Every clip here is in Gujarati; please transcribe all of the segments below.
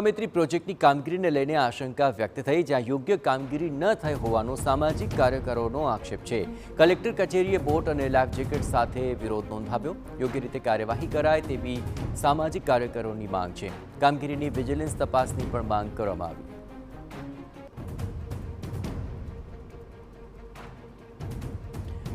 વિશ્વામિત્રી પ્રોજેક્ટની કામગીરીને લઈને આશંકા વ્યક્ત થઈ, જ્યાં યોગ્ય કામગીરી ન થઈ હોવાનો સામાજિક કાર્યકરોનો આક્ષેપ છે। કલેક્ટર કચેરીએ બોટ અને લાઈફ જેકેટ સાથે વિરોધ નોંધાવ્યો। યોગ્ય રીતે કાર્યવાહી કરાય તેવી સામાજિક કાર્યકરોની માંગ છે। કામગીરીની વિજિલન્સ તપાસની પણ માંગ કરવામાં આવી।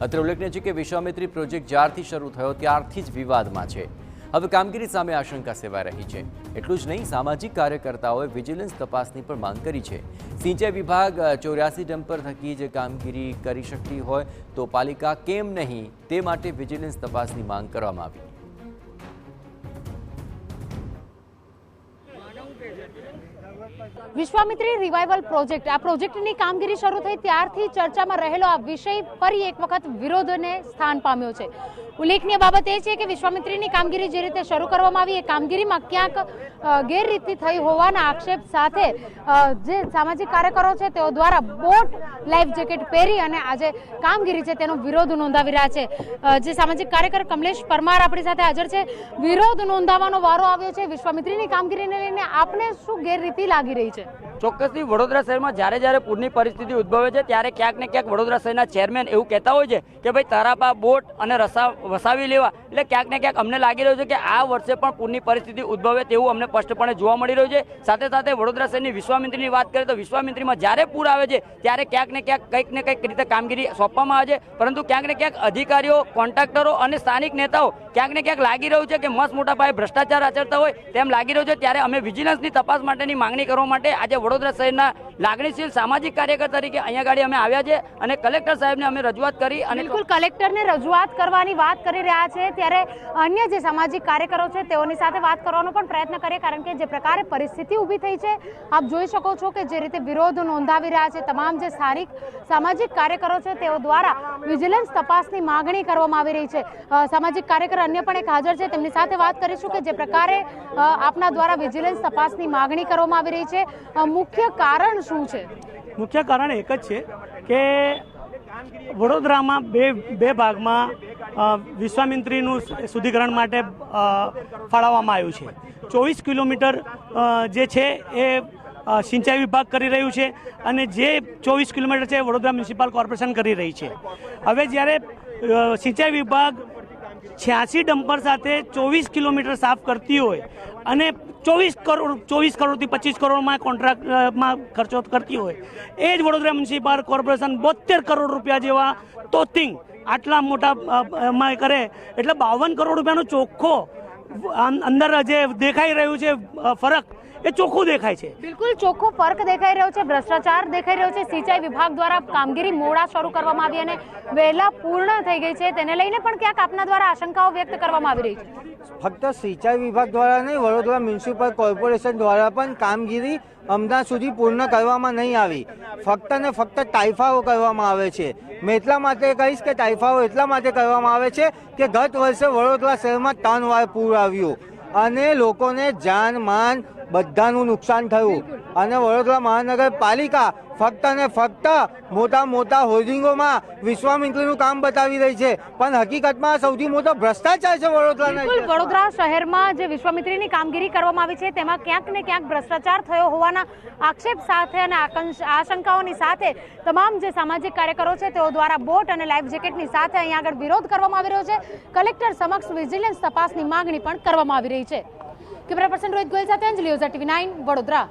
અત્રે ઉલ્લેખનીય છે કે વિશ્વામિત્રી પ્રોજેક્ટ જ્યારથી શરૂ થયો ત્યારથી જ વિવાદમાં છે। હવે કામગીરી સામે આશંકા સેવાઈ રહી છે। એટલું જ નહીં, સામાજિક કાર્યકર્તાઓએ વિજિલન્સ તપાસની પણ માંગ કરી છે। સિંચાઈ વિભાગ 84 ડમ્પર થકી જ કામગીરી કરી શકતી હોય તો પાલિકા કેમ નહીં, તે માટે વિજિલન્સ તપાસની માંગ કરવામાં આવી। વિશ્વામિત્રી રિવાઇવલ પ્રોજેક્ટ આ પ્રોજેક્ટની કામગીરી શરૂ થઈ ત્યારથી ચર્ચામાં રહેલો આ વિષય ફરી એક વખત વિરોધને સ્થાન પામ્યો છે। ઉલ્લેખનીય બાબત એ છે કે વિશ્વામિત્રીની કામગીરી જે રીતે શરૂ કરવામાં આવી એ કામગીરીમાં ક્યાંક ગેરરીતિ થઈ હોવાના આક્ષેપ સાથે જે સામાજિક કાર્યકરો છે તેઓ દ્વારા બોટ લાઈફ જેકેટ પહેરી અને આજે કામગીરી છે તેનો વિરોધ નોંધાવી રહ્યા છે। જે સામાજિક કાર્યકર કમલેશ પરમાર આપણી સાથે હાજર છે। વિરોધ નોંધાવવાનો વારો આવ્યો છે। વિશ્વામિત્રીની કામગીરીને લઈને આપને શું ગેરરીતિ લાગી રહી છે? ચોક્કસથી વડોદરા શહેરમાં જ્યારે પૂરની પરિસ્થિતિ ઉદ્ભવે છે ત્યારે ક્યાંક ને ક્યાંક વડોદરા શહેરના ચેરમેન એવું કહેતા હોય છે કે ભાઈ તારાપા બોટ અને વસાવી લેવા, એટલે ક્યાંક ને ક્યાંક અમને લાગી રહ્યું છે કે આ વર્ષે પણ પૂરની પરિસ્થિતિ ઉદ્ભવે તેવું અમને સ્પષ્ટપણે જોવા મળી રહ્યું છે। સાથે સાથે વડોદરા શહેરની વિશ્વામિત્રીની વાત કરીએ તો વિશ્વામિત્રીમાં જ્યારે પૂર આવે છે ત્યારે ક્યાંક ને કંઈક રીતે કામગીરી સોંપવામાં આવે છે, પરંતુ ક્યાંક ને ક્યાંક અધિકારીઓ, કોન્ટ્રાક્ટરો અને સ્થાનિક નેતાઓ ક્યાંક ને ક્યાંક લાગી રહ્યું છે કે મસ્ત મોટા પાયે ભ્રષ્ટાચાર આચરતા હોય તેમ લાગી રહ્યું છે। ત્યારે અમે વિજિલન્સની તપાસ માટેની માંગણી કરવા માટે આજે વડોદરા શહેરના લાગણીશીલ સામાજિક કાર્યકર તરીકે અહીંયા ગાડી અમે આવ્યા છે અને કલેક્ટર સાહેબને અમે રજૂઆત કરી અને બિલકુલ કલેક્ટરને રજૂઆત કરવાની વાત કરી રહ્યા છે ત્યારે અન્ય જે સામાજિક કાર્યકરો છે તેઓની સાથે વાત કરવાનો પણ પ્રયત્ન કરીએ, કારણ કે જે પ્રકારે પરિસ્થિતિ ઊભી થઈ છે આપ જોઈ શકો છો કે જે રીતે વિરોધ નોંધાવી રહ્યા છે તમામ જે સ્થાનિક સામાજિક કાર્યકરો છે તેઓ દ્વારા વિજિલન્સ તપાસની માંગણી કરવામાં આવી રહી છે। સામાજિક કાર્યકર અન્ય પણ એક હાજર છે, તેમની સાથે વાત કરીશું કે જે પ્રકારે આપના દ્વારા વિજિલન્સ તપાસની માંગણી કરવામાં આવી રહી છે, મુખ્ય કારણ શું છે? મુખ્ય કારણ એક જ છે કે વડોદરામાં બે ભાગમાં વિશ્વામિત્રીનું શુદ્ધિકરણ માટે ફાળવવામાં આવ્યું છે। 24 કિલોમીટર જે છે એ સિંચાઈ વિભાગ કરી રહ્યું છે અને જે 24 કિલોમીટર છે વડોદરા મ્યુનિસિપલ કોર્પોરેશન કરી રહી છે। હવે જ્યારે સિંચાઈ વિભાગ 86 ડમ્પર સાથે 24 કિલોમીટર સાફ કરતી હોય અને 24 કરોડથી 25 કરોડમાં કોન્ટ્રાક્ટમાં ખર્ચો કરતી હોય, એ જ વડોદરા મ્યુનિસિપલ કોર્પોરેશન 72 કરોડ રૂપિયા જેવા તોતિંગ આટલા મોટા માં કરે એટલે 52 કરોડ રૂપિયાનો ચોખ્ખો અંદર જે દેખાઈ રહ્યું છે ફરક એ ચોખ્ખું દેખાય છે। બિલકુલ ચોખ્ખો ફરક દેખાઈ રહ્યો છે, ભ્રષ્ટાચાર દેખાઈ રહ્યો છે। સિંચાઈ વિભાગ દ્વારા કામગીરી મોડા શરૂ કરવામાં આવી અને વહેલા પૂર્ણ થઈ ગઈ છે, તેને લઈને પણ ક્યાંક આપના દ્વારા આશંકાઓ વ્યક્ત કરવામાં આવી રહી છે। ફક્ત સિંચાઈ વિભાગ દ્વારા નહીં, વડોદરા મ્યુનિસિપલ કોર્પોરેશન દ્વારા પણ કામગીરી હમણાં સુધી પૂર્ણ કરવામાં નહીં આવી। ફક્ત ને ફક્ત ટાઈફાઓ કરવામાં આવે છે। મેં એટલા માટે કહીશ કે ટાઈફાઓ એટલા માટે કરવામાં આવે છે કે ગત વર્ષે વડોદરા શહેરમાં 3 વાર પૂર આવ્યું અને લોકોને જાન માન બધાનું નુકસાન થયું અને વડોદરા મહાનગરપાલિકા ફક્ત ને ફક્ત મોટા હોર્ડિંગોમાં વિશ્વામિત્રીનું કામ બતાવી રહી છે, પણ હકીકતમાં સૌથી મોટો ભ્રષ્ટાચાર છે વડોદરાના। વડોદરા શહેરમાં જે વિશ્વામિત્રીની કામગીરી કરવામાં આવી છે તેમાં ક્યાંક ને ક્યાંક ભ્રષ્ટાચાર થયો હોવાના આક્ષેપ સાથે અને આશંકાઓની સાથે તમામ જે સામાજિક કાર્યકરો છે તેઓ દ્વારા બોટ અને લાઈફ જેકેટની સાથે અહીંયા આગળ વિરોધ કરવામાં આવી રહ્યો છે। કલેક્ટર સમક્ષ વિજિલન્સ તપાસની માંગણી પણ કરવામાં આવી રહી છે। કેમેરા પર્સન રોહિત ગોયલ સાથે અંજલિ ઓઝા, TV9 વડોદરા।